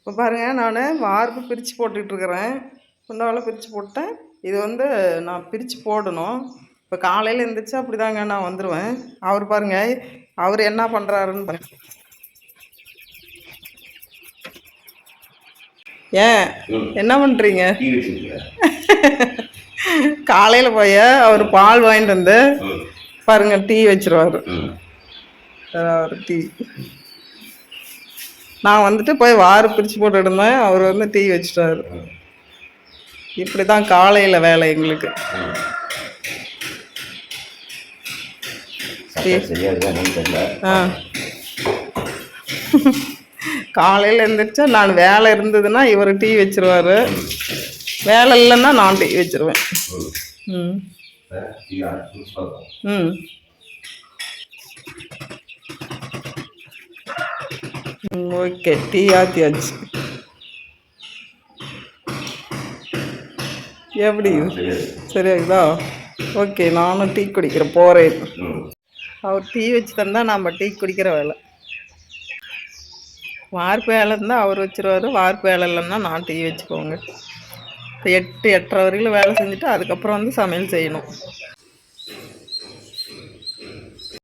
இப்போ பாருங்கள், நான் வார்ப்பு பிரித்து போட்டுட்ருக்கிறேன். குண்டாவில் பிரித்து போட்டேன். இது வந்து நான் பிரித்து போடணும். இப்போ காலையில் எழுந்திரிச்சா அப்படி தாங்க நான் வந்துடுவேன். அவர் பாருங்கள், அவர் என்ன பண்ணுறாருன்னு பாருங்க. ஏன் என்ன பண்ணுறீங்க? காலையில் போய் அவர் பால் வாங்கிட்டு வந்து பாருங்க டீ வச்சிருவாரு. டீ நான் வந்துட்டு போய் வாரு பிரித்து போட்டுட்டு இருந்தேன். அவர் வந்து டீ வச்சுட்டாரு. இப்படி தான் காலையில் வேலை எங்களுக்கு. காலையில் எழுந்திரிச்சா நான் வேலை இருந்ததுன்னா இவர் டீ வச்சிருவாரு, வேலை இல்லைன்னா நான் டீ வச்சிருவேன். ம் ம் ஓகே, டீ ஆத்தியாச்சு. எப்படி சரியாகுதா? ஓகே, நானும் டீ குடிக்கிறேன், போகிறேன். அவர் டீ வச்சு தந்தால் நம்ம டீ குடிக்கிற வேலை. வார்ப்பு வேலை இருந்தால் அவர் வச்சுருவார், வார்ப்பு வேலை இல்லைன்னா நான் டீ வச்சுக்கோங்க. இப்போ 8, 8:30 வரையிலும் வேலை செஞ்சுட்டு அதுக்கப்புறம் வந்து சமையல் செய்யணும்.